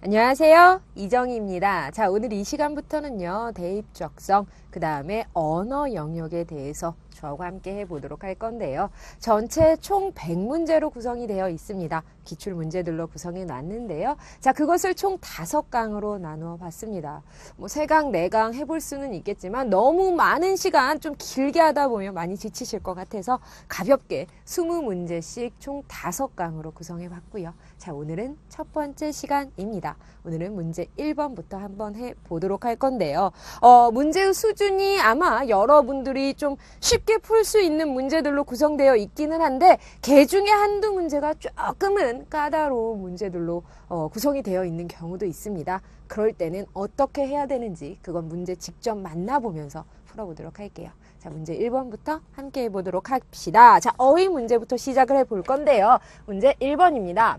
안녕하세요. 이정희입니다. 자, 오늘 이 시간부터는요, 대입적성, 그 다음에 언어 영역에 대해서 저하고 함께 해보도록 할 건데요. 전체 총 100문제로 구성이 되어 있습니다. 기출문제들로 구성해 놨는데요. 자, 그것을 총 5강으로 나누어 봤습니다. 뭐 3강, 4강 해볼 수는 있겠지만 너무 많은 시간 좀 길게 하다 보면 많이 지치실 것 같아서 가볍게 20문제씩 총 5강으로 구성해 봤고요. 자, 오늘은 첫 번째 시간입니다. 오늘은 문제 1번부터 한번 해보도록 할 건데요. 문제의 수준이 아마 여러분들이 좀 쉽게 풀 수 있는 문제들로 구성되어 있기는 한데 그 중에 한두 문제가 조금은 까다로운 문제들로 구성이 되어 있는 경우도 있습니다. 그럴 때는 어떻게 해야 되는지 그건 문제 직접 만나보면서 풀어보도록 할게요. 자, 문제 1번부터 함께 해보도록 합시다. 자, 어휘 문제부터 시작을 해볼 건데요. 문제 1번입니다.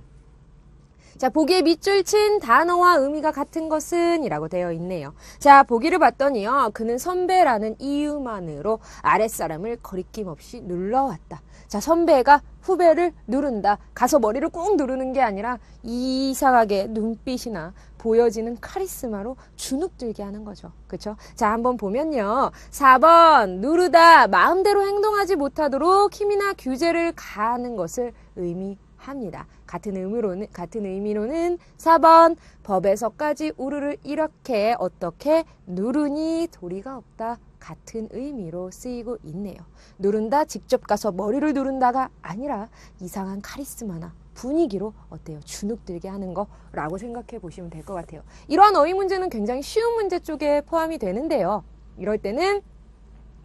자, 보기에 밑줄 친 단어와 의미가 같은 것은 이라고 되어 있네요. 자, 보기를 봤더니요. 그는 선배라는 이유만으로 아랫사람을 거리낌 없이 눌러왔다. 자, 선배가 후배를 누른다. 가서 머리를 꾹 누르는 게 아니라 이상하게 눈빛이나 보여지는 카리스마로 주눅들게 하는 거죠. 그쵸? 자, 한번 보면요. 4번 누르다. 마음대로 행동하지 못하도록 힘이나 규제를 가하는 것을 의미합니다. 같은 의미로는 4번 법에서까지 우르르 이렇게 어떻게 누르니 도리가 없다. 같은 의미로 쓰이고 있네요. 누른다, 직접 가서 머리를 누른다가 아니라 이상한 카리스마나 분위기로 어때요? 주눅들게 하는 거라고 생각해 보시면 될 것 같아요. 이러한 어휘 문제는 굉장히 쉬운 문제 쪽에 포함이 되는데요. 이럴 때는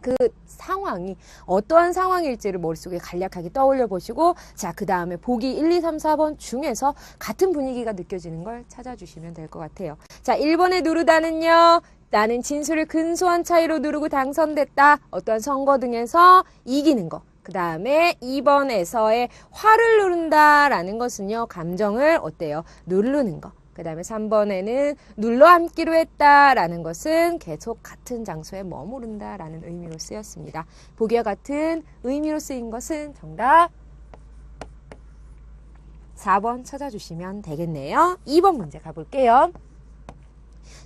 그 상황이 어떠한 상황일지를 머릿속에 간략하게 떠올려 보시고 자, 그 다음에 보기 1, 2, 3, 4번 중에서 같은 분위기가 느껴지는 걸 찾아주시면 될 것 같아요. 자, 1번에 누르다는요. 나는 진수를 근소한 차이로 누르고 당선됐다. 어떠한 선거 등에서 이기는 거. 그 다음에 2번에서의 화를 누른다라는 것은요. 감정을 어때요? 누르는 거. 그 다음에 3번에는 눌러 앉기로 했다라는 것은 계속 같은 장소에 머무른다라는 의미로 쓰였습니다. 보기와 같은 의미로 쓰인 것은 정답 4번 찾아주시면 되겠네요. 2번 문제 가볼게요.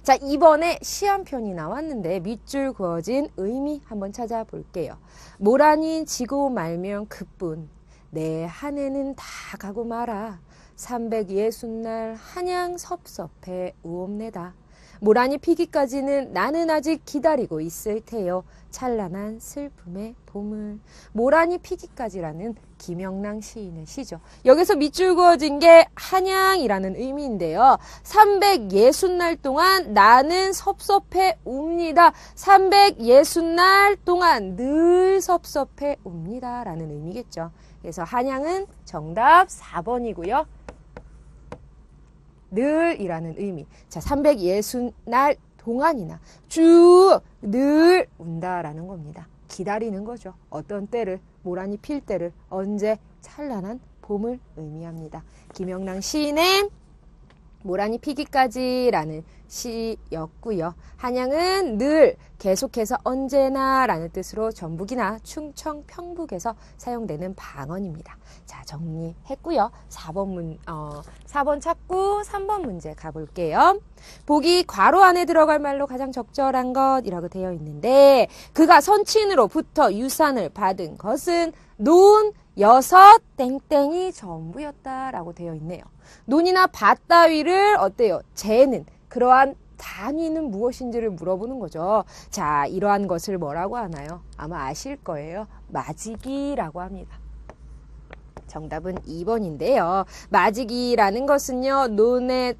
자, 2번에 시한편이 나왔는데 밑줄 그어진 의미 한번 찾아볼게요. 모란이 지고 말면 그뿐 내 한 해는 다 가고 말아 360날 한양 섭섭해 우옵내다. 모란이 피기까지는 나는 아직 기다리고 있을 테요. 찬란한 슬픔의 봄을. 모란이 피기까지라는 김영랑 시인의 시죠. 여기서 밑줄 그어진 게 한양이라는 의미인데요. 360날 동안 나는 섭섭해 웁니다. 360날 동안 늘 섭섭해 웁니다. 라는 의미겠죠. 그래서 한양은 정답 4번이고요. 늘이라는 의미. 자, 360날 동안이나 쭉 늘 운다라는 겁니다. 기다리는 거죠. 어떤 때를, 모란이 필 때를, 언제 찬란한 봄을 의미합니다. 김영랑 시인의 모란이 피기까지라는 시였고요. 한양은 늘 계속해서 언제나 라는 뜻으로 전북이나 충청, 평북에서 사용되는 방언입니다. 자, 정리했고요. 4번 찾고 3번 문제 가볼게요. 보기 괄호 안에 들어갈 말로 가장 적절한 것이라고 되어 있는데 그가 선친으로부터 유산을 받은 것은 논, 여섯, 땡땡이 전부였다라고 되어 있네요. 논이나 밭 따위를 어때요? 재는 그러한 단위는 무엇인지를 물어보는 거죠. 자, 이러한 것을 뭐라고 하나요? 아마 아실 거예요. 마지기라고 합니다. 정답은 2번인데요. 마지기라는 것은요.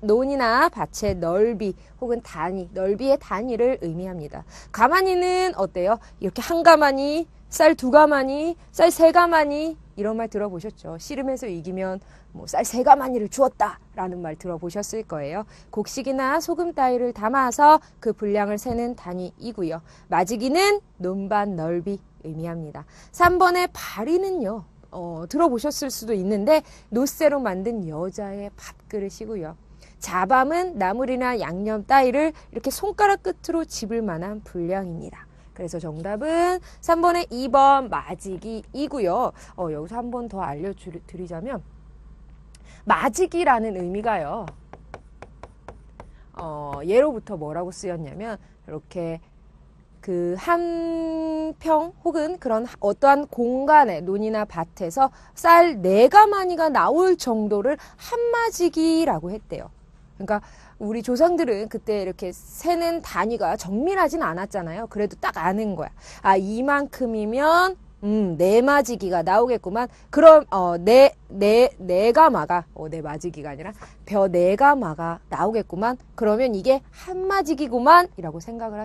논이나 밭의 넓이 혹은 단위, 넓이의 단위를 의미합니다. 가마니는 어때요? 이렇게 한 가마니, 쌀 2가마니, 쌀 3가마니 이런 말 들어보셨죠? 씨름해서 이기면 뭐 쌀 3가마니를 주었다 라는 말 들어보셨을 거예요. 곡식이나 소금 따위를 담아서 그 분량을 세는 단위이고요. 마지기는 논밭 넓이 의미합니다. 3번의 바리는요. 들어보셨을 수도 있는데 노쇠로 만든 여자의 밥그릇이고요. 자밤은 나물이나 양념 따위를 이렇게 손가락 끝으로 집을 만한 분량입니다. 그래서 정답은 3번의 2번 마지기이고요. 여기서 한 번 더 알려드리자면 마지기라는 의미가요. 예로부터 뭐라고 쓰였냐면 이렇게 그 한 평 혹은 그런 어떠한 공간에 논이나 밭에서 쌀 4가마니가 나올 정도를 한마지기라고 했대요. 그러니까 우리 조상들은 그때 이렇게 세는 단위가 정밀하진 않았잖아요. 그래도 딱 아는 거야. 아, 이만큼이면 4마지기가 나오겠구만. 그럼 네 가마가 네 마지기가 아니라 벼 4가마가 나오겠구만. 그러면 이게 한마지기구만 이라고 생각을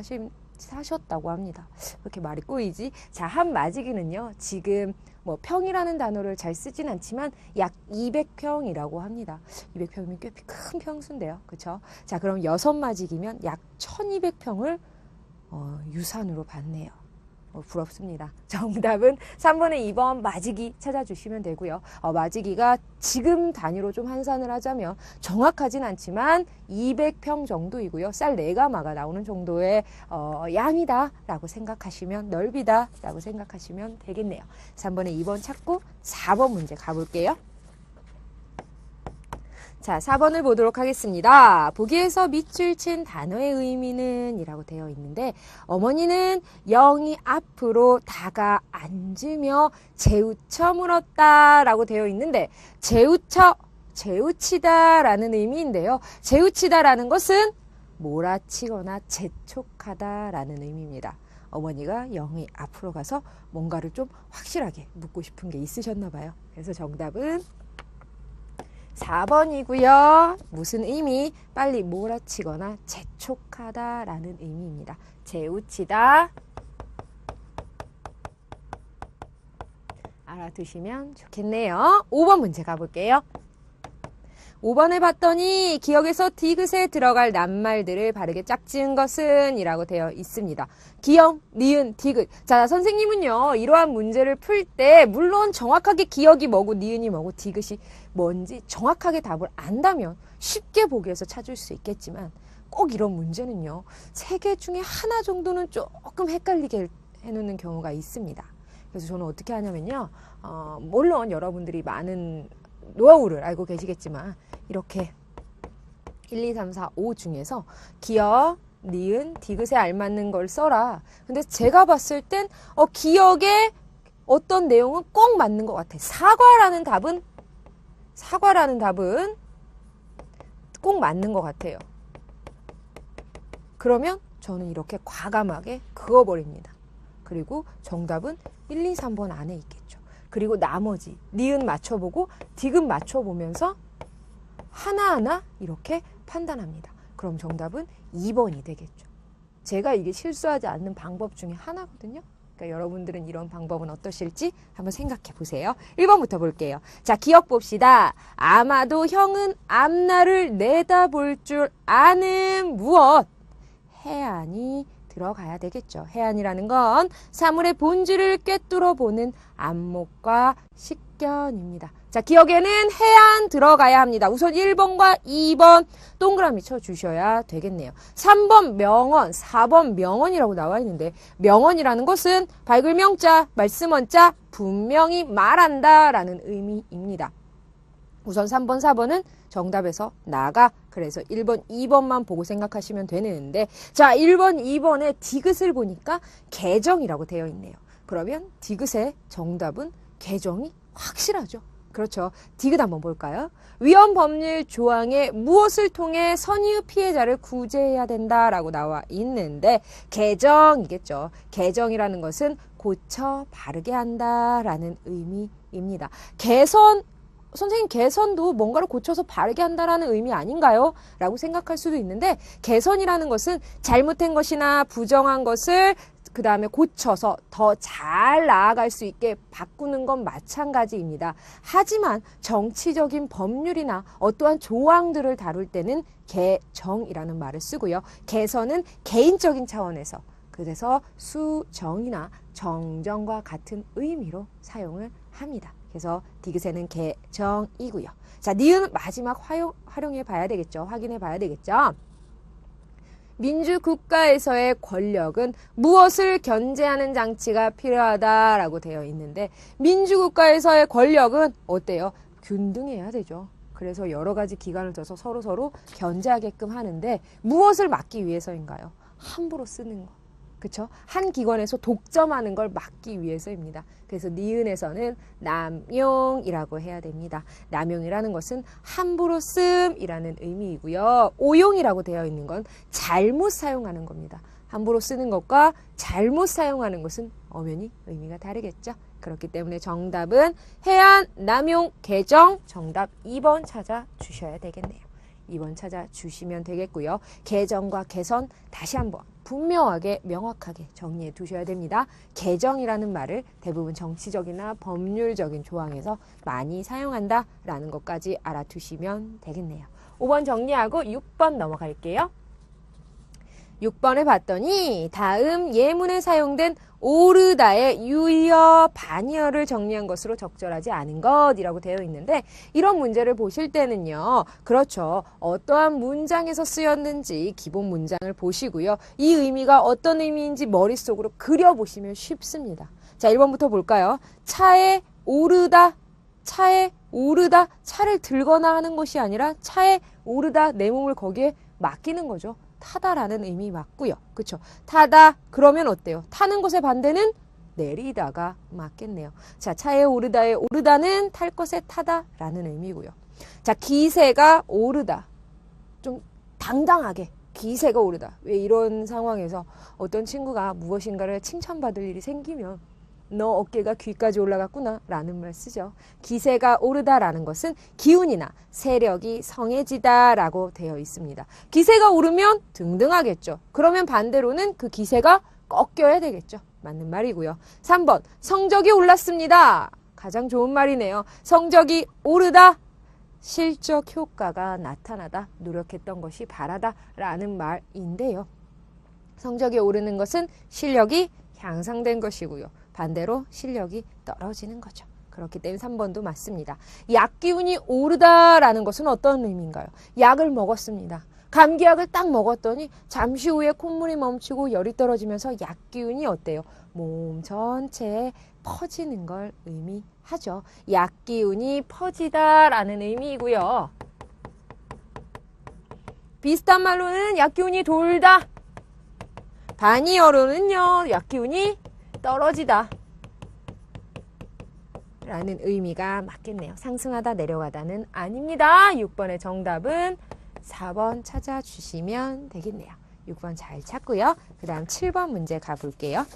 하셨다고 합니다. 왜 이렇게 말이 꼬이지? 자, 한마지기는요, 지금 뭐 평이라는 단어를 잘 쓰진 않지만 약 200평이라고 합니다. 200평이면 꽤 큰 평수인데요. 그쵸? 자, 그럼 6마지기면 약 1200평을 유산으로 받네요. 부럽습니다. 정답은 3번에 2번 마지기 찾아주시면 되고요. 마지기가 지금 단위로 좀 환산을 하자면 정확하진 않지만 200평 정도이고요. 쌀 4가마가 나오는 정도의 양이다 라고 생각하시면, 넓이다 라고 생각하시면 되겠네요. 3번에 2번 찾고 4번 문제 가볼게요. 자, 4번을 보도록 하겠습니다. 보기에서 밑줄 친 단어의 의미는 이라고 되어 있는데, 어머니는 영이 앞으로 다가 앉으며 재우쳐 물었다 라고 되어 있는데, 재우치다 라는 의미인데요. 재우치다 라는 것은 몰아치거나 재촉하다 라는 의미입니다. 어머니가 영이 앞으로 가서 뭔가를 좀 확실하게 묻고 싶은 게 있으셨나 봐요. 그래서 정답은 4번이고요. 무슨 의미? 빨리 몰아치거나 재촉하다 라는 의미입니다. 재우치다. 알아두시면 좋겠네요. 5번 문제 가볼게요. 5번에 봤더니 기역에서 디귿에 들어갈 낱말들을 바르게 짝지은 것은 이라고 되어 있습니다. 기역, 니은, 디귿. 자, 선생님은요, 이러한 문제를 풀 때 물론 정확하게 기역이 뭐고 니은이 뭐고 디귿이 뭔지 정확하게 답을 안다면 쉽게 보기에서 찾을 수 있겠지만, 꼭 이런 문제는요, 3개 중에 하나 정도는 조금 헷갈리게 해놓는 경우가 있습니다. 그래서 저는 어떻게 하냐면요, 물론 여러분들이 많은 노하우를 알고 계시겠지만 이렇게 1, 2, 3, 4, 5 중에서 기역, 니은, 디귿에 알맞는 걸 써라. 근데 제가 봤을 땐 기역에 어떤 내용은 꼭 맞는 것 같아. 사과라는 답은 꼭 맞는 것 같아요. 그러면 저는 이렇게 과감하게 그어버립니다. 그리고 정답은 1, 2, 3번 안에 있겠죠. 그리고 나머지 니은 맞춰보고 디귿 맞춰보면서 하나하나 이렇게 판단합니다. 그럼 정답은 2번이 되겠죠. 제가 이게 실수하지 않는 방법 중에 하나거든요. 그러니까 여러분들은 이런 방법은 어떠실지 한번 생각해 보세요. 1번부터 볼게요. 자, 기억 봅시다. 아마도 형은 앞날을 내다볼 줄 아는 무엇? 해안이 들어가야 되겠죠. 해안이라는 건 사물의 본질을 꿰뚫어 보는 안목과 식견입니다. 자, 기억에는 해안 들어가야 합니다. 우선 1번과 2번 동그라미 쳐주셔야 되겠네요. 3번 명언, 4번 명언이라고 나와 있는데, 명언이라는 것은 밝을 명자, 말씀 원자, 분명히 말한다 라는 의미입니다. 우선 3번, 4번은 정답에서 나가. 그래서 1번, 2번만 보고 생각하시면 되는데, 자, 1번, 2번에 디귿을 보니까 개정이라고 되어 있네요. 그러면 디귿의 정답은 개정이 확실하죠. 그렇죠. 디귿 한번 볼까요? 위헌 법률 조항에 무엇을 통해 선의의 피해자를 구제해야 된다라고 나와 있는데, 개정이겠죠. 개정이라는 것은 고쳐 바르게 한다라는 의미입니다. 선생님 개선도 뭔가를 고쳐서 바르게 한다라는 의미 아닌가요? 라고 생각할 수도 있는데, 개선이라는 것은 잘못된 것이나 부정한 것을 그 다음에 고쳐서 더 잘 나아갈 수 있게 바꾸는 건 마찬가지입니다. 하지만 정치적인 법률이나 어떠한 조항들을 다룰 때는 개정이라는 말을 쓰고요. 개선은 개인적인 차원에서, 그래서 수정이나 정정과 같은 의미로 사용을 합니다. 그래서 디귿에는 개정이고요. 자, 니은 마지막 활용해 봐야 되겠죠. 확인해 봐야 되겠죠. 민주국가에서의 권력은 무엇을 견제하는 장치가 필요하다라고 되어 있는데, 민주국가에서의 권력은 어때요? 균등해야 되죠. 그래서 여러 가지 기간을 둬서 서로 견제하게끔 하는데 무엇을 막기 위해서인가요? 함부로 쓰는 거. 그쵸? 한 기관에서 독점하는 걸 막기 위해서입니다. 그래서 니은에서는 남용이라고 해야 됩니다. 남용이라는 것은 함부로 씀이라는 의미이고요. 오용이라고 되어 있는 건 잘못 사용하는 겁니다. 함부로 쓰는 것과 잘못 사용하는 것은 엄연히 의미가 다르겠죠. 그렇기 때문에 정답은 해안, 남용, 개정 정답 2번 찾아주셔야 되겠네요. 2번 찾아주시면 되겠고요. 개정과 개선 다시 한번 분명하게 명확하게 정리해 두셔야 됩니다. 개정이라는 말을 대부분 정치적이나 법률적인 조항에서 많이 사용한다라는 것까지 알아두시면 되겠네요. 5번 정리하고 6번 넘어갈게요. 6번에 봤더니 다음 예문에 사용된 오르다의 유의어, 반의어를 정리한 것으로 적절하지 않은 것이라고 되어 있는데 이런 문제를 보실 때는요. 그렇죠. 어떠한 문장에서 쓰였는지 기본 문장을 보시고요. 이 의미가 어떤 의미인지 머릿속으로 그려보시면 쉽습니다. 자, 1번부터 볼까요? 차에 오르다, 차에 오르다, 차를 들거나 하는 것이 아니라 차에 오르다, 내 몸을 거기에 맡기는 거죠. 타다라는 의미 맞고요. 그렇죠? 타다 그러면 어때요? 타는 것의 반대는 내리다가 맞겠네요. 자, 차에 오르다의 오르다는 탈 것에 타다라는 의미고요. 자, 기세가 오르다. 좀 당당하게 기세가 오르다. 왜 이런 상황에서 어떤 친구가 무엇인가를 칭찬받을 일이 생기면 너 어깨가 귀까지 올라갔구나 라는 말 쓰죠. 기세가 오르다라는 것은 기운이나 세력이 성해지다 라고 되어 있습니다. 기세가 오르면 등등하겠죠. 그러면 반대로는 그 기세가 꺾여야 되겠죠. 맞는 말이고요. 3번 성적이 올랐습니다. 가장 좋은 말이네요. 성적이 오르다. 실적 효과가 나타나다. 노력했던 것이 바라다 라는 말인데요. 성적이 오르는 것은 실력이 향상된 것이고요. 반대로 실력이 떨어지는 거죠. 그렇기 때문에 3번도 맞습니다. 약 기운이 오르다라는 것은 어떤 의미인가요? 약을 먹었습니다. 감기약을 딱 먹었더니 잠시 후에 콧물이 멈추고 열이 떨어지면서 약 기운이 어때요? 몸 전체에 퍼지는 걸 의미하죠. 약 기운이 퍼지다라는 의미이고요. 비슷한 말로는 약 기운이 돌다. 반의어로는요. 약 기운이 떨어지다 라는 의미가 맞겠네요. 상승하다 내려가다는 아닙니다. 6번의 정답은 4번 찾아주시면 되겠네요. 6번 잘 찾고요. 그 다음 7번 문제 가볼게요.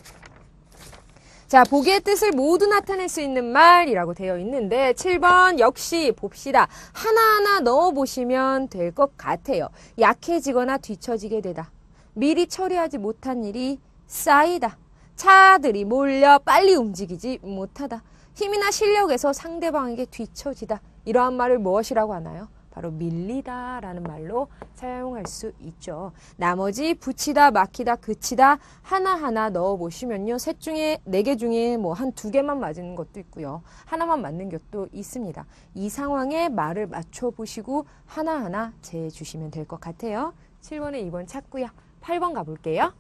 자, 보기의 뜻을 모두 나타낼 수 있는 말이라고 되어 있는데 7번 역시 봅시다. 하나하나 넣어보시면 될 것 같아요. 약해지거나 뒤처지게 되다. 미리 처리하지 못한 일이 쌓이다. 차들이 몰려 빨리 움직이지 못하다. 힘이나 실력에서 상대방에게 뒤처지다. 이러한 말을 무엇이라고 하나요? 바로 밀리다 라는 말로 사용할 수 있죠. 나머지 붙이다, 막히다, 그치다 하나하나 넣어보시면요. 셋 중에, 4개 중에 뭐 한 2개만 맞는 것도 있고요. 하나만 맞는 것도 있습니다. 이 상황에 말을 맞춰보시고 하나하나 재주시면 될 것 같아요. 7번에 2번 찾고요. 8번 가볼게요.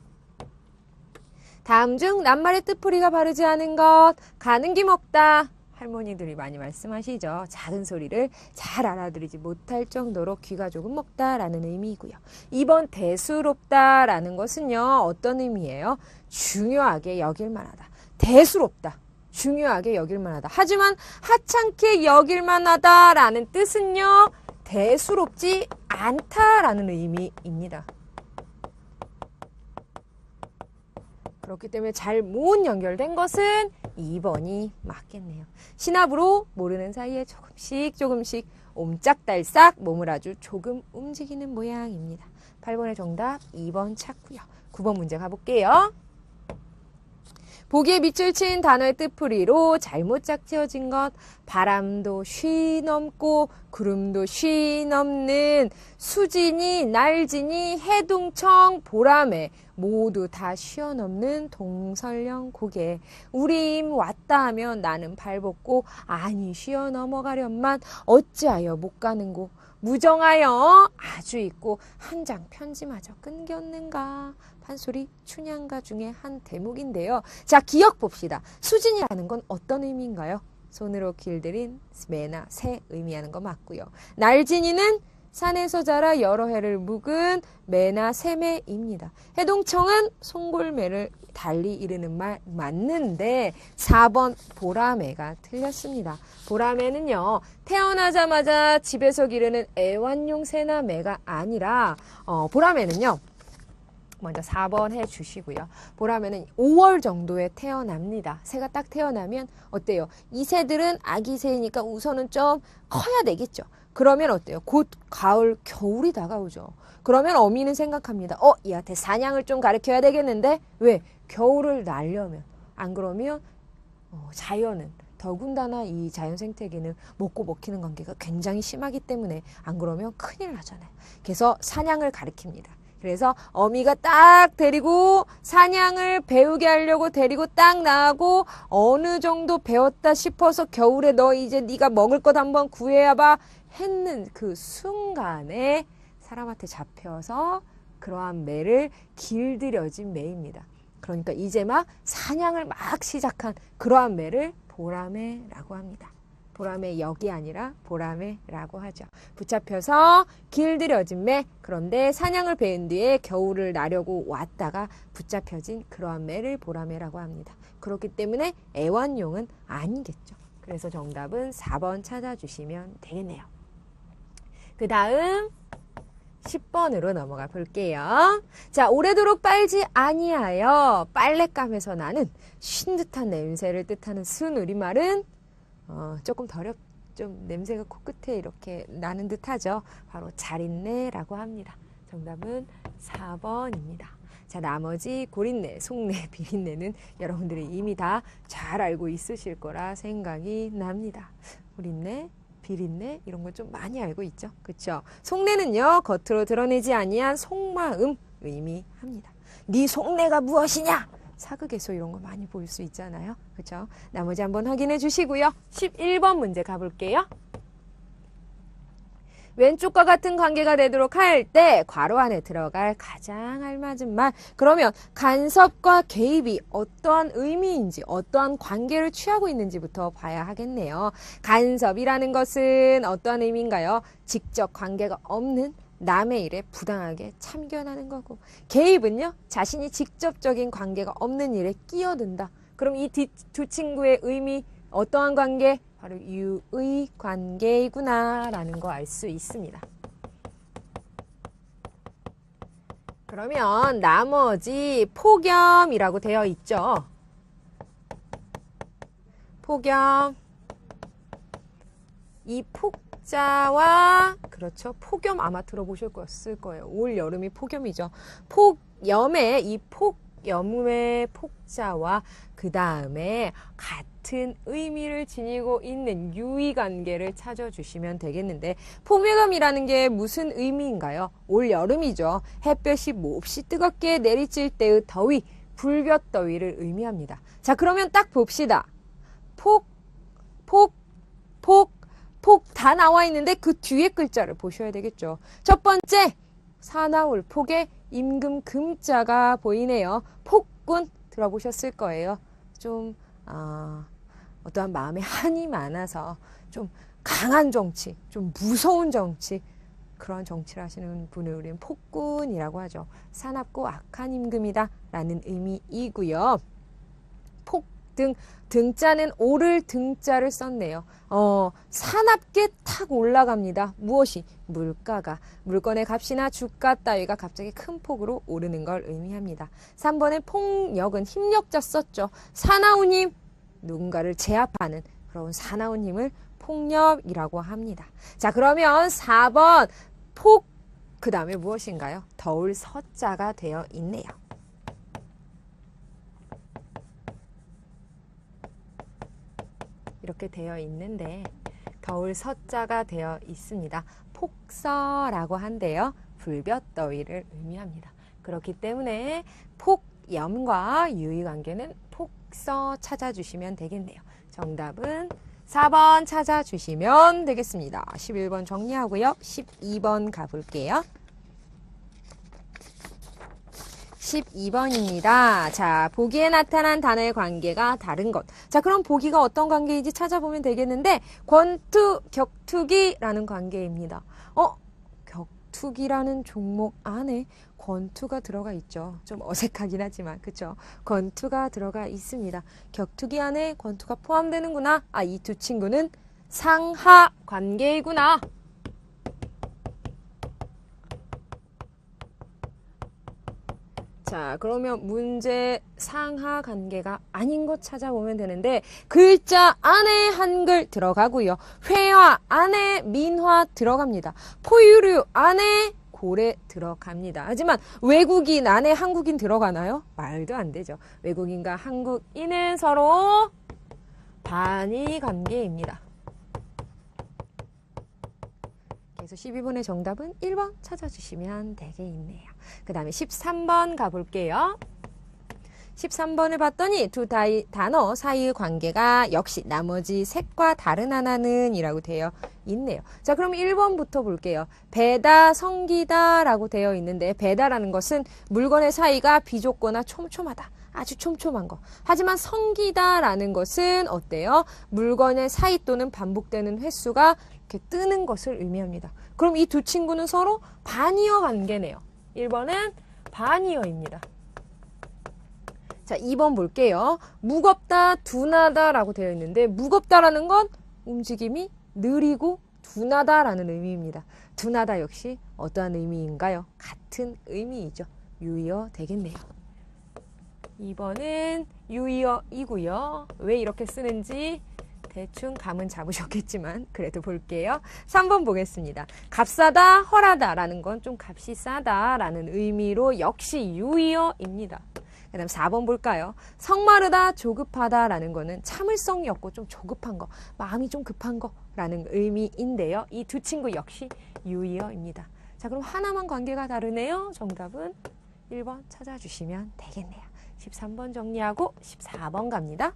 다음 중 낱말의 뜻풀이가 바르지 않은 것. 가는 김 없다. 할머니들이 많이 말씀하시죠. 작은 소리를 잘 알아들이지 못할 정도로 귀가 조금 먹다라는 의미이고요. 2번 대수롭다라는 것은요. 어떤 의미예요? 중요하게 여길 만하다. 대수롭다. 중요하게 여길 만하다. 하지만 하찮게 여길 만하다라는 뜻은요. 대수롭지 않다라는 의미입니다. 그렇기 때문에 잘못 연결된 것은 2번이 맞겠네요. 신압으로 모르는 사이에 조금씩 옴짝달싹 몸을 아주 조금 움직이는 모양입니다. 8번의 정답 2번 찾고요. 9번 문제 가볼게요. 보기에 밑줄 친 단어의 뜻풀이로 잘못 짝지어진 것. 바람도 쉬 넘고 구름도 쉬 넘는 수진이 날진이 해둥청 보람에 모두 다 쉬어 넘는 동설령 고개. 우리 임 왔다 하면 나는 발벗고 아니 쉬어 넘어가련만 어찌하여 못 가는고. 무정하여 아주 있고 한 장 편지마저 끊겼는가. 판소리 춘향가 중에 한 대목인데요. 자, 기억 봅시다. 수진이라는 건 어떤 의미인가요? 손으로 길들인 매나 새 의미하는 거 맞고요. 날진이는 산에서 자라 여러 해를 묵은 매나 새매입니다. 해동청은 송골매를 달리 이르는 말 맞는데 4번 보라매가 틀렸습니다. 보라매는요, 태어나자마자 집에서 기르는 애완용 새나 매가 아니라 보라매는요, 먼저 4번 해주시고요. 보라매는 5월 정도에 태어납니다. 새가 딱 태어나면 어때요? 이 새들은 아기 새니까 우선은 좀 커야 되겠죠. 그러면 어때요? 곧 가을, 겨울이 다가오죠. 그러면 어미는 생각합니다. 얘한테 사냥을 좀 가르쳐야 되겠는데? 왜? 겨울을 날려면. 안 그러면 자연은, 더군다나 이 자연 생태계는 먹고 먹히는 관계가 굉장히 심하기 때문에 안 그러면 큰일 나잖아요. 그래서 사냥을 가르칩니다. 그래서 어미가 딱 데리고 사냥을 배우게 하려고 데리고 딱 나가고 어느 정도 배웠다 싶어서 겨울에 너 이제 네가 먹을 것 한번 구해야 봐 했는 그 순간에 사람한테 잡혀서 그러한 매를 길들여진 매입니다. 그러니까 이제 막 사냥을 막 시작한 그러한 매를 보라매라고 합니다. 보라매 역이 아니라 보라매라고 하죠. 붙잡혀서 길들여진 매, 그런데 사냥을 배운 뒤에 겨울을 나려고 왔다가 붙잡혀진 그러한 매를 보라매라고 합니다. 그렇기 때문에 애완용은 아니겠죠. 그래서 정답은 4번 찾아주시면 되겠네요. 그 다음 10번으로 넘어가 볼게요. 자, 오래도록 빨지 아니하여 빨랫감에서 나는 쉰 듯한 냄새를 뜻하는 순우리말은 조금 좀 냄새가 코끝에 이렇게 나는 듯 하죠. 바로 자린내라고 합니다. 정답은 4번입니다. 자, 나머지 고린내, 속내, 비린내는 여러분들이 이미 다 잘 알고 있으실 거라 생각이 납니다. 고린내, 비린내 이런 거 좀 많이 알고 있죠. 그렇죠? 속내는요, 겉으로 드러내지 아니한 속마음 의미합니다. 네 속내가 무엇이냐? 사극에서 이런 거 많이 볼 수 있잖아요. 그렇죠? 나머지 한번 확인해 주시고요. 11번 문제 가볼게요. 왼쪽과 같은 관계가 되도록 할 때 괄호 안에 들어갈 가장 알맞은 말. 그러면 간섭과 개입이 어떠한 의미인지, 어떠한 관계를 취하고 있는지부터 봐야 하겠네요. 간섭이라는 것은 어떠한 의미인가요? 직접 관계가 없는 남의 일에 부당하게 참견하는 거고, 개입은요, 자신이 직접적인 관계가 없는 일에 끼어든다. 그럼 이 두 친구의 의미, 어떠한 관계? 바로 유의 관계이구나 라는 거 알 수 있습니다. 그러면 나머지 폭염이라고 되어 있죠. 폭염. 이 폭자와, 그렇죠, 폭염 아마 들어보셨을 거예요. 올 여름이 폭염이죠. 폭염의 이 폭염의 폭자와 그 다음에 같은 의미를 지니고 있는 유의관계를 찾아주시면 되겠는데, 폭염이라는 게 무슨 의미인가요? 올 여름이죠. 햇볕이 몹시 뜨겁게 내리칠 때의 더위, 불볕더위를 의미합니다. 자, 그러면 딱 봅시다. 폭 다 나와 있는데 그 뒤에 글자를 보셔야 되겠죠. 첫 번째, 사나울 폭에 임금 금자가 보이네요. 폭군 들어보셨을 거예요. 좀 어떠한 마음에 한이 많아서 좀 강한 정치, 좀 무서운 정치, 그런 정치를 하시는 분을 우리는 폭군이라고 하죠. 사납고 악한 임금이다 라는 의미이고요. 등자는 오를 등자를 썼네요. 사납게 탁 올라갑니다. 무엇이? 물가가. 물건의 값이나 주가 따위가 갑자기 큰 폭으로 오르는 걸 의미합니다. 3번에 폭력은 힘력자 썼죠. 사나운 힘, 누군가를 제압하는 그런 사나운 힘을 폭력이라고 합니다. 자, 그러면 4번 폭, 그 다음에 무엇인가요? 더울 서자가 되어 있네요. 이렇게 되어 있는데 더울 서자가 되어 있습니다. 폭서라고 한데요. 불볕더위를 의미합니다. 그렇기 때문에 폭염과 유의관계는 폭서 찾아주시면 되겠네요. 정답은 4번 찾아주시면 되겠습니다. 11번 정리하고요. 12번 가볼게요. 12번입니다. 자, 보기에 나타난 단어의 관계가 다른 것. 자, 그럼 보기가 어떤 관계인지 찾아보면 되겠는데, 권투, 격투기라는 관계입니다. 격투기라는 종목 안에 권투가 들어가 있죠. 좀 어색하긴 하지만, 그쵸? 권투가 들어가 있습니다. 격투기 안에 권투가 포함되는구나. 아, 이 두 친구는 상하 관계이구나. 자, 그러면 문제 상하 관계가 아닌 것 찾아보면 되는데, 글자 안에 한글 들어가고요. 회화 안에 민화 들어갑니다. 포유류 안에 고래 들어갑니다. 하지만 외국인 안에 한국인 들어가나요? 말도 안 되죠. 외국인과 한국인은 서로 반의 관계입니다. 그래서 12번의 정답은 1번 찾아주시면 되겠네요. 그 다음에 13번 가볼게요. 13번을 봤더니 두 단어 사이의 관계가 역시 나머지 색과 다른 하나는 이라고 되어 있네요. 자, 그럼 1번부터 볼게요. 배다, 성기다 라고 되어 있는데, 배다라는 것은 물건의 사이가 비좁거나 촘촘하다. 아주 촘촘한 거. 하지만 성기다라는 것은 어때요? 물건의 사이 또는 반복되는 횟수가 이렇게 뜨는 것을 의미합니다. 그럼 이 두 친구는 서로 반이어 관계네요. 1번은 반이어입니다. 자, 2번 볼게요. 무겁다, 둔하다 라고 되어 있는데, 무겁다라는 건 움직임이 느리고 둔하다라는 의미입니다. 둔하다 역시 어떠한 의미인가요? 같은 의미이죠. 유의어 되겠네요. 2번은 유의어이고요. 왜 이렇게 쓰는지 대충 감은 잡으셨겠지만 그래도 볼게요. 3번 보겠습니다. 값싸다, 헐하다 라는 건 좀 값이 싸다 라는 의미로 역시 유의어입니다. 그 다음 4번 볼까요? 성마르다, 조급하다 라는 거는 참을성이 없고 좀 조급한 거, 마음이 좀 급한 거 라는 의미인데요. 이 두 친구 역시 유의어입니다. 자, 그럼 하나만 관계가 다르네요. 정답은 1번 찾아주시면 되겠네요. 13번 정리하고 14번 갑니다.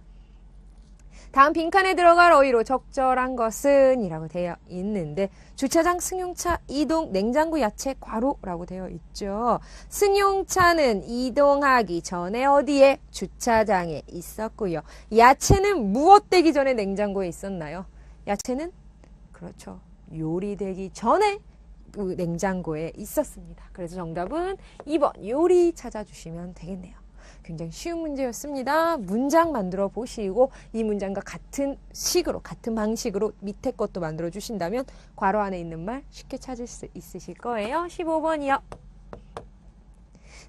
다음 빈칸에 들어갈 어휘로 적절한 것은 이라고 되어 있는데, 주차장, 승용차, 이동, 냉장고, 야채, 괄호라고 되어 있죠. 승용차는 이동하기 전에 어디에? 주차장에 있었고요. 야채는 무엇 되기 전에 냉장고에 있었나요? 야채는 그렇죠. 요리되기 전에 냉장고에 있었습니다. 그래서 정답은 2번 요리 찾아주시면 되겠네요. 굉장히 쉬운 문제였습니다. 문장 만들어 보시고 이 문장과 같은 식으로, 같은 방식으로 밑에 것도 만들어 주신다면 괄호 안에 있는 말 쉽게 찾을 수 있으실 거예요. 15번이요.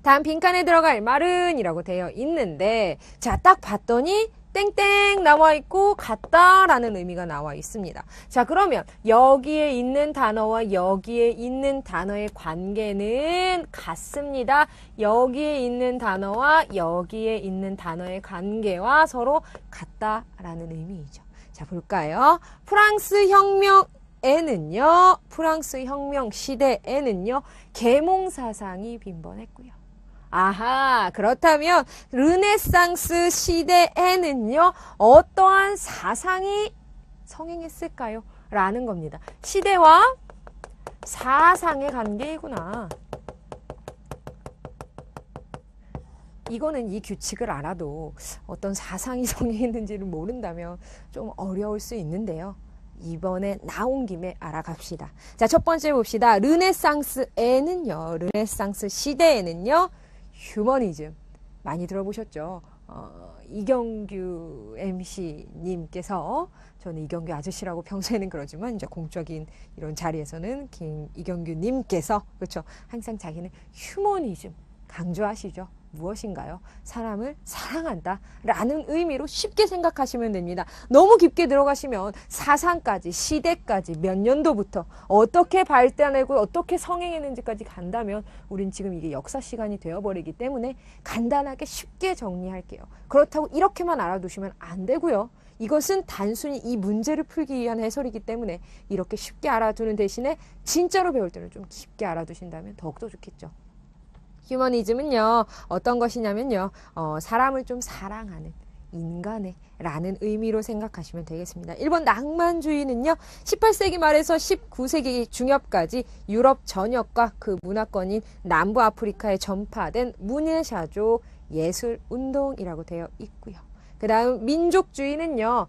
다음 빈칸에 들어갈 말은 이라고 되어 있는데, 자, 딱 봤더니 땡땡 나와 있고 같다 라는 의미가 나와 있습니다. 자, 그러면 여기에 있는 단어와 여기에 있는 단어의 관계는 같습니다. 여기에 있는 단어와 여기에 있는 단어의 관계와 서로 같다 라는 의미이죠. 자, 볼까요? 프랑스 혁명에는요, 프랑스 혁명 시대에는요, 계몽사상이 빈번했고요. 아하, 그렇다면 르네상스 시대에는요, 어떠한 사상이 성행했을까요? 라는 겁니다. 시대와 사상의 관계이구나. 이거는 이 규칙을 알아도 어떤 사상이 성행했는지를 모른다면 좀 어려울 수 있는데요. 이번에 나온 김에 알아갑시다. 자, 첫 번째 봅시다. 르네상스에는요, 르네상스 시대에는요, 휴머니즘 많이 들어보셨죠? 이경규 MC님께서, 저는 이경규 아저씨라고 평소에는 그러지만 이제 공적인 이런 자리에서는 이경규님께서, 그렇죠? 항상 자기는 휴머니즘 강조하시죠. 무엇인가요? 사람을 사랑한다 라는 의미로 쉽게 생각하시면 됩니다. 너무 깊게 들어가시면 사상까지, 시대까지, 몇 년도부터 어떻게 발달하고 어떻게 성행했는지까지 간다면 우린 지금 이게 역사 시간이 되어버리기 때문에 간단하게 쉽게 정리할게요. 그렇다고 이렇게만 알아두시면 안 되고요. 이것은 단순히 이 문제를 풀기 위한 해설이기 때문에 이렇게 쉽게 알아두는 대신에 진짜로 배울 때는 좀 깊게 알아두신다면 더욱더 좋겠죠. 휴머니즘은요, 어떤 것이냐면요, 사람을 좀 사랑하는, 인간의 라는 의미로 생각하시면 되겠습니다. 1번 낭만주의는요. 18세기 말에서 19세기 중엽까지 유럽 전역과 그 문화권인 남부 아프리카에 전파된 문예샤조 예술운동이라고 되어 있고요. 그 다음 민족주의는요.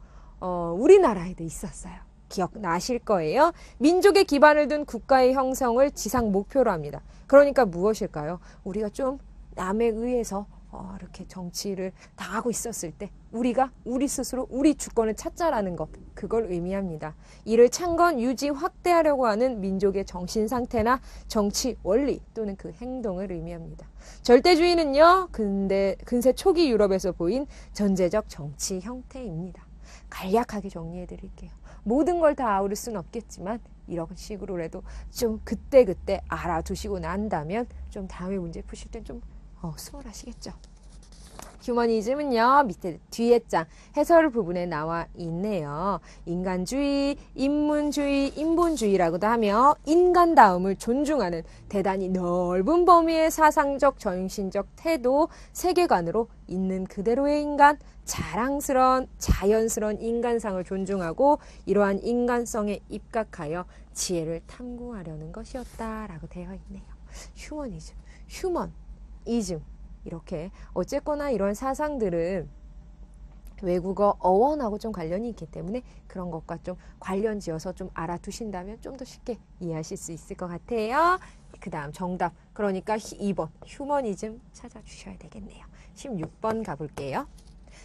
우리나라에도 있었어요. 기억나실 거예요. 민족의 기반을 둔 국가의 형성을 지상 목표로 합니다. 그러니까 무엇일까요? 우리가 좀 남에 의해서 이렇게 정치를 당하고 있었을 때 우리가 우리 스스로 우리 주권을 찾자라는 것, 그걸 의미합니다. 이를 창건, 유지, 확대하려고 하는 민족의 정신 상태나 정치 원리 또는 그 행동을 의미합니다. 절대주의는요, 근세 초기 유럽에서 보인 전제적 정치 형태입니다. 간략하게 정리해 드릴게요. 모든 걸 다 아우를 수는 없겠지만 이런 식으로라도 좀 그때그때 알아두시고 난다면 좀 다음에 문제 푸실 땐 좀 수월하시겠죠. 휴머니즘은요, 밑에 뒤에 장 해설 부분에 나와 있네요. 인간주의, 인문주의, 인본주의라고도 하며 인간다움을 존중하는 대단히 넓은 범위의 사상적, 정신적 태도, 세계관으로 있는 그대로의 인간, 자랑스러운 자연스러운 인간상을 존중하고 이러한 인간성에 입각하여 지혜를 탐구하려는 것이었다라고 되어 있네요. 휴머니즘, 휴머니즘 이렇게 어쨌거나 이런 사상들은 외국어 어원하고 좀 관련이 있기 때문에 그런 것과 좀 관련 지어서 좀 알아두신다면 좀 더 쉽게 이해하실 수 있을 것 같아요. 그 다음 정답, 그러니까 2번 휴머니즘 찾아주셔야 되겠네요. 16번 가볼게요.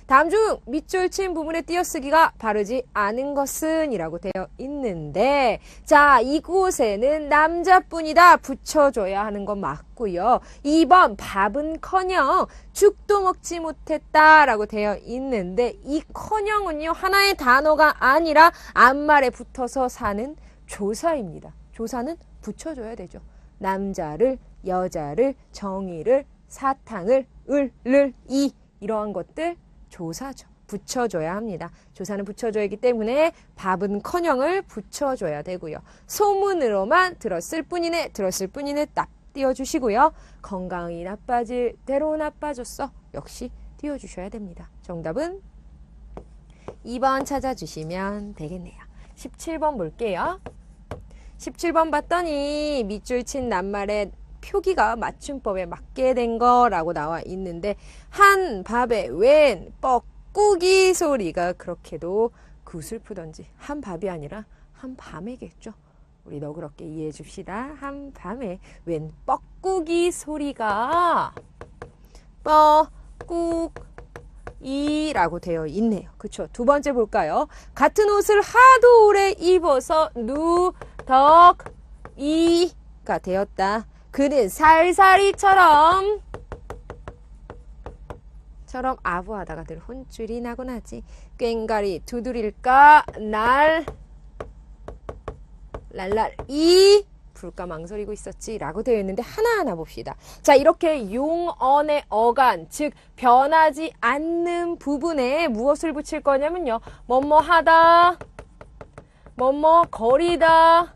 다음 중 밑줄 친 부분의 띄어쓰기가 바르지 않은 것은 이라고 되어 있는데, 자, 이곳에는 남자뿐이다 붙여줘야 하는 건 맞고요. 2번 밥은커녕 죽도 먹지 못했다 라고 되어 있는데, 이 커녕은요 하나의 단어가 아니라 앞말에 붙어서 사는 조사입니다. 조사는 붙여줘야 되죠. 남자를, 여자를, 정의를, 사탕을, 을을, 이러한 것들 조사죠. 붙여줘야 합니다. 조사는 붙여줘야 하기 때문에 밥은커녕을 붙여줘야 되고요. 소문으로만 들었을 뿐이네 딱 띄워주시고요. 건강이 나빠질 대로 나빠졌어 역시 띄워주셔야 됩니다. 정답은 2번 찾아주시면 되겠네요. 17번 볼게요. 17번 봤더니 밑줄 친 낱말에 표기가 맞춤법에 맞게 된 거라고 나와 있는데, 한 밥에 웬 뻐꾸기 소리가 그렇게도 구슬프던지, 한 밥이 아니라 한 밤에겠죠. 우리 너그럽게 이해해 줍시다. 한 밤에 웬 뻐꾸기 소리가 뻐꾸이라고 되어 있네요. 그쵸? 두 번째 볼까요? 같은 옷을 하도 오래 입어서 누덕이가 되었다. 그는 살살이처럼 아부하다가 늘 혼쭐이 나곤 하지. 꽹가리 두드릴까 랄랄이 불까 망설이고 있었지 라고 되어 있는데, 하나하나 봅시다. 자, 이렇게 용언의 어간, 즉 변하지 않는 부분에 무엇을 붙일 거냐면요, 뭐뭐하다, 뭐뭐거리다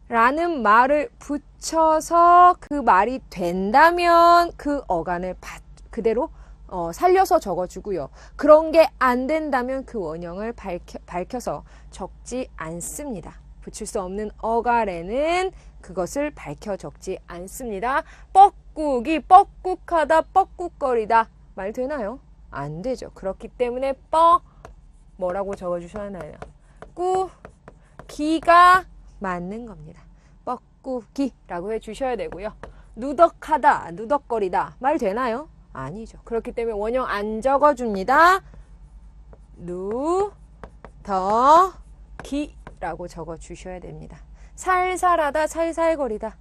라는 말을 붙여서 그 말이 된다면 그 어간을 그대로 살려서 적어주고요. 그런 게 안 된다면 그 원형을 밝혀서 적지 않습니다. 붙일 수 없는 어간에는 그것을 밝혀 적지 않습니다. 뻐꾸기, 뻐꾹하다, 뻐꾹거리다 말 되나요? 안 되죠. 그렇기 때문에 뭐라고 적어주셔야 하나요? 기가 맞는 겁니다. 뻐꾸기라고 해주셔야 되고요. 누덕하다, 누덕거리다 말 되나요? 아니죠. 그렇기 때문에 원형 안 적어줍니다. 누덕기라고 적어주셔야 됩니다. 살살하다, 살살거리다.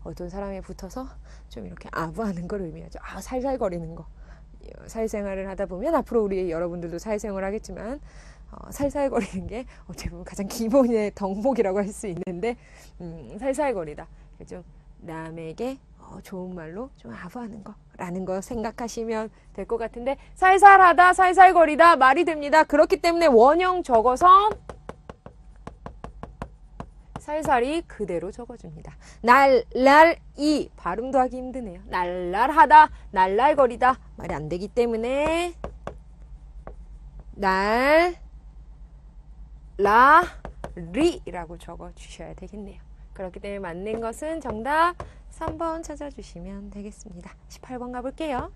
어떤 사람에 붙어서 좀 이렇게 아부하는 걸 의미하죠. 살살거리는 거. 사회생활을 하다 보면 앞으로 우리 여러분들도 사회생활을 하겠지만 살살거리는 게 어떻게 보면 가장 기본의 덕목이라고 할 수 있는데, 살살거리다. 좀 남에게 좋은 말로 좀 아부하는 거라는 거 생각하시면 될 것 같은데, 살살하다, 살살거리다 말이 됩니다. 그렇기 때문에 원형 적어서 살살이 그대로 적어줍니다. 날랄이 발음도 하기 힘드네요. 날랄하다, 날랄거리다 말이 안 되기 때문에 날, 라, 리라고 적어주셔야 되겠네요. 그렇기 때문에 맞는 것은 정답 3번 찾아주시면 되겠습니다. 18번 가볼게요.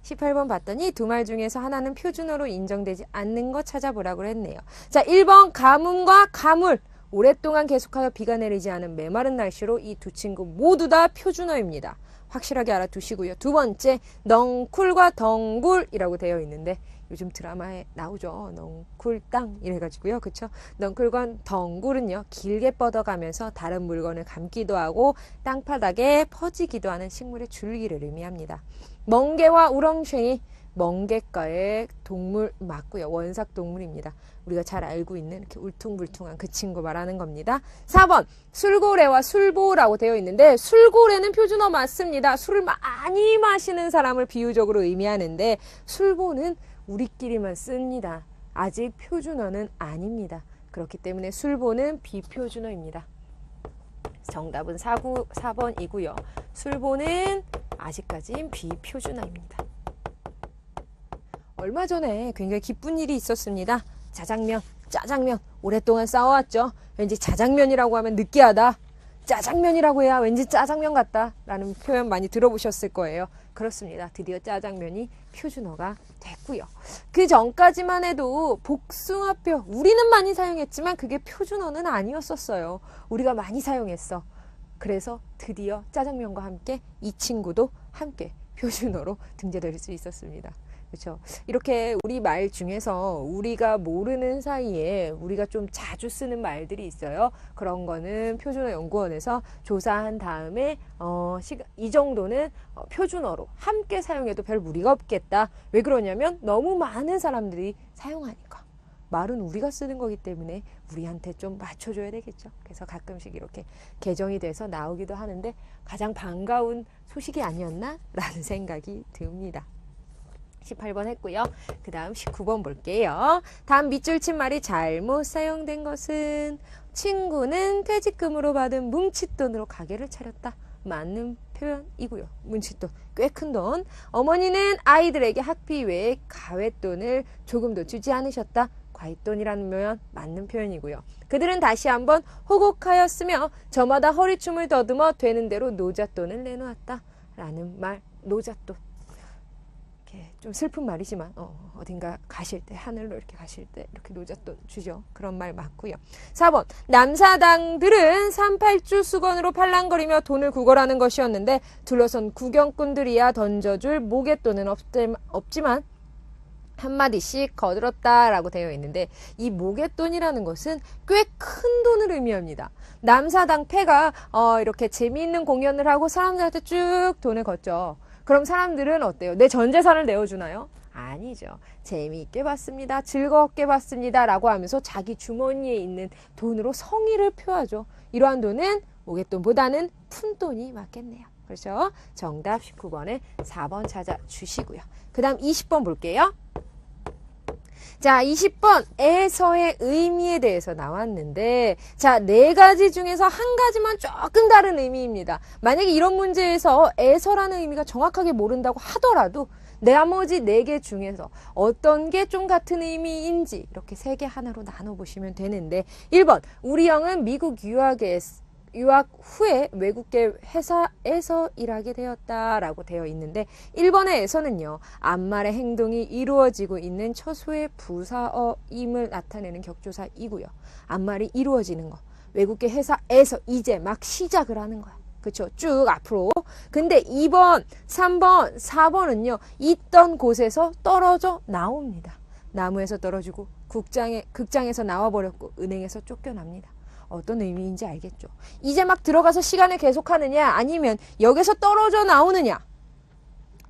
18번 봤더니 두 말 중에서 하나는 표준어로 인정되지 않는 거 찾아보라고 했네요. 자, 1번 가뭄과 가물. 오랫동안 계속하여 비가 내리지 않은 메마른 날씨로 이 두 친구 모두 다 표준어입니다. 확실하게 알아두시고요. 두 번째, 넝쿨과 덩굴이라고 되어 있는데 요즘 드라마에 나오죠. 넝쿨땅 이래가지고요. 그쵸? 넝쿨과 덩굴은요. 길게 뻗어가면서 다른 물건을 감기도 하고 땅바닥에 퍼지기도 하는 식물의 줄기를 의미합니다. 멍게와 우렁쉥이 멍게과의 동물 맞고요. 원삭 동물입니다. 우리가 잘 알고 있는 이렇게 울퉁불퉁한 그 친구 말하는 겁니다. 4번 술고래와 술보라고 되어 있는데 술고래는 표준어 맞습니다. 술을 많이 마시는 사람을 비유적으로 의미하는데 술보는 우리끼리만 씁니다. 아직 표준어는 아닙니다. 그렇기 때문에 술보는 비표준어입니다. 정답은 4번이고요. 술보는 아직까진 비표준어입니다. 얼마 전에 굉장히 기쁜 일이 있었습니다. 자장면, 짜장면 오랫동안 싸워왔죠. 왠지 자장면이라고 하면 느끼하다. 짜장면이라고 해야 왠지 짜장면 같다 라는 표현 많이 들어보셨을 거예요. 그렇습니다. 드디어 짜장면이 표준어가 됐고요. 그 전까지만 해도 복숭아뼈 우리는 많이 사용했지만 그게 표준어는 아니었었어요. 우리가 많이 사용했어. 그래서 드디어 짜장면과 함께 이 친구도 함께 표준어로 등재될 수 있었습니다. 그렇죠. 이렇게 우리 말 중에서 우리가 모르는 사이에 우리가 좀 자주 쓰는 말들이 있어요. 그런 거는 표준어 연구원에서 조사한 다음에 이 정도는 표준어로 함께 사용해도 별 무리가 없겠다. 왜 그러냐면 너무 많은 사람들이 사용하니까. 말은 우리가 쓰는 거기 때문에 우리한테 좀 맞춰줘야 되겠죠. 그래서 가끔씩 이렇게 개정이 돼서 나오기도 하는데 가장 반가운 소식이 아니었나? 라는 생각이 듭니다. 18번 했고요. 그 다음 19번 볼게요. 다음 밑줄 친 말이 잘못 사용된 것은 친구는 퇴직금으로 받은 뭉칫돈으로 가게를 차렸다. 맞는 표현이고요. 뭉칫돈, 꽤 큰 돈. 어머니는 아이들에게 학비 외에 가외돈을 조금도 주지 않으셨다. 과외돈이라는 표현 맞는 표현이고요. 그들은 다시 한번 호곡하였으며 저마다 허리춤을 더듬어 되는 대로 노잣돈을 내놓았다. 라는 말, 노잣돈. 좀 슬픈 말이지만 어딘가 가실 때 하늘로 이렇게 가실 때 이렇게 노잣돈 주죠. 그런 말 맞고요. 4번 남사당들은 38주 수건으로 팔랑거리며 돈을 구걸하는 것이었는데 둘러선 구경꾼들이야 던져줄 모갯돈은 없지만 한마디씩 거들었다라고 되어 있는데 이 모갯돈이라는 것은 꽤 큰 돈을 의미합니다. 남사당 패가 이렇게 재미있는 공연을 하고 사람들한테 쭉 돈을 걷죠. 그럼 사람들은 어때요? 내 전 재산을 내어주나요? 아니죠. 재미있게 봤습니다. 즐겁게 봤습니다. 라고 하면서 자기 주머니에 있는 돈으로 성의를 표하죠. 이러한 돈은 모갯돈보다는 푼돈이 맞겠네요. 그렇죠? 정답 19번에 4번 찾아주시고요. 그 다음 20번 볼게요. 자, 20번 에서의 의미에 대해서 나왔는데 자, 4가지 중에서 한 가지만 조금 다른 의미입니다. 만약에 이런 문제에서 에서라는 의미가 정확하게 모른다고 하더라도 나머지 4개 중에서 어떤 게 좀 같은 의미인지 이렇게 3개 하나로 나눠보시면 되는데 1번 우리 형은 미국 유학 후에 외국계 회사에서 일하게 되었다라고 되어 있는데 1번에서는요. 앞말의 행동이 이루어지고 있는 처소의 부사어임을 나타내는 격조사이고요. 앞말이 이루어지는 거. 외국계 회사에서 이제 막 시작을 하는 거야. 그렇죠? 쭉 앞으로. 근데 2번, 3번, 4번은요. 있던 곳에서 떨어져 나옵니다. 나무에서 떨어지고 극장에서 나와버렸고 은행에서 쫓겨납니다. 어떤 의미인지 알겠죠? 이제 막 들어가서 시간을 계속하느냐 아니면 여기서 떨어져 나오느냐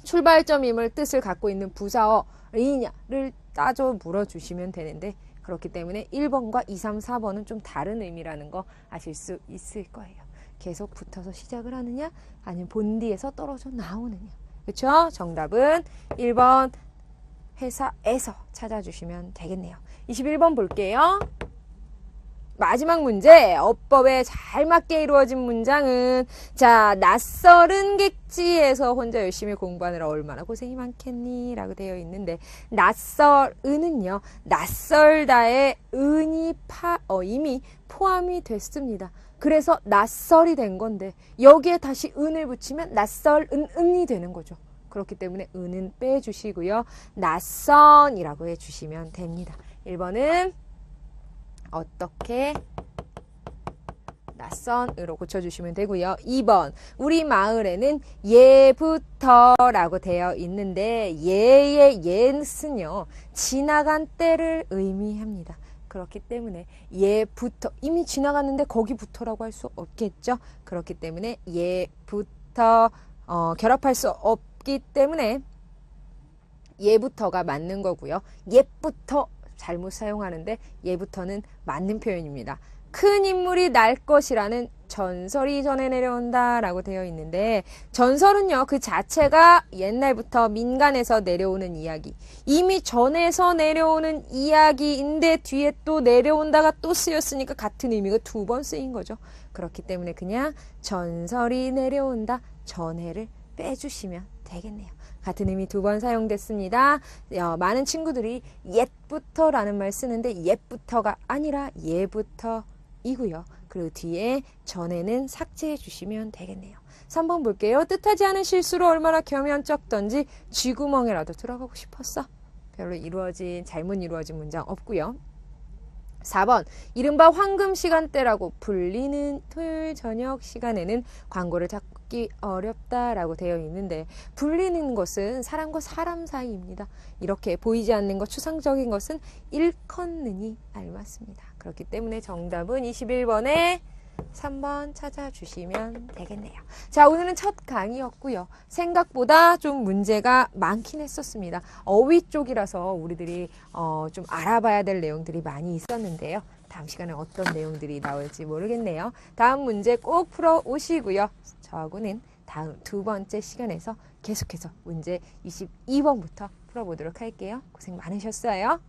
출발점임을 뜻을 갖고 있는 부사어이냐를 따져 물어주시면 되는데 그렇기 때문에 1번과 2, 3, 4번은 좀 다른 의미라는 거 아실 수 있을 거예요. 계속 붙어서 시작을 하느냐 아니면 본디에서 떨어져 나오느냐. 그렇죠? 정답은 1번 회사에서 찾아주시면 되겠네요. 21번 볼게요. 마지막 문제, 어법에 잘 맞게 이루어진 문장은 자, 낯설은 객지에서 혼자 열심히 공부하느라 얼마나 고생이 많겠니? 라고 되어 있는데 낯설은은요, 낯설다의 은이 이미 포함이 됐습니다. 그래서 낯설이 된 건데 여기에 다시 은을 붙이면 낯설은이 되는 거죠. 그렇기 때문에 은은 빼주시고요. 낯선이라고 해주시면 됩니다. 1번은 어떻게 낯선으로 고쳐주시면 되고요. 2번 우리 마을에는 예부터라고 되어 있는데 예의 예는요 지나간 때를 의미합니다. 그렇기 때문에 예부터 이미 지나갔는데 거기부터라고 할 수 없겠죠. 그렇기 때문에 예부터 결합할 수 없기 때문에 예부터가 맞는 거고요. 옛부터 잘못 사용하는데 예부터는 맞는 표현입니다. 큰 인물이 날 것이라는 전설이 전해 내려온다 라고 되어 있는데 전설은요 그 자체가 옛날부터 민간에서 내려오는 이야기, 이미 전에서 내려오는 이야기인데 뒤에 또 내려온다가 또 쓰였으니까 같은 의미가 2번 쓰인 거죠. 그렇기 때문에 그냥 전설이 내려온다 전해를 빼주시면 되겠네요. 같은 의미 2번 사용됐습니다. 많은 친구들이 옛부터라는 말 쓰는데 옛부터가 아니라 예부터이고요. 그리고 뒤에 전에는 삭제해 주시면 되겠네요. 3번 볼게요. 뜻하지 않은 실수로 얼마나 겸연쩍던지 쥐구멍에라도 들어가고 싶었어. 별로 잘못 이루어진 문장 없고요. 4번 이른바 황금 시간대라고 불리는 토요일 저녁 시간에는 광고를 찾기 어렵다라고 되어 있는데 불리는 것은 사람과 사람 사이입니다. 이렇게 보이지 않는 것, 추상적인 것은 일컫는이 알맞습니다. 그렇기 때문에 정답은 21번에 3번 찾아주시면 되겠네요. 자, 오늘은 첫 강의였고요. 생각보다 좀 문제가 많긴 했었습니다. 어휘 쪽이라서 우리들이 좀 알아봐야 될 내용들이 많이 있었는데요. 다음 시간에 어떤 내용들이 나올지 모르겠네요. 다음 문제 꼭 풀어 오시고요. 저하고는 다음 2번째 시간에서 계속해서 문제 22번부터 풀어보도록 할게요. 고생 많으셨어요.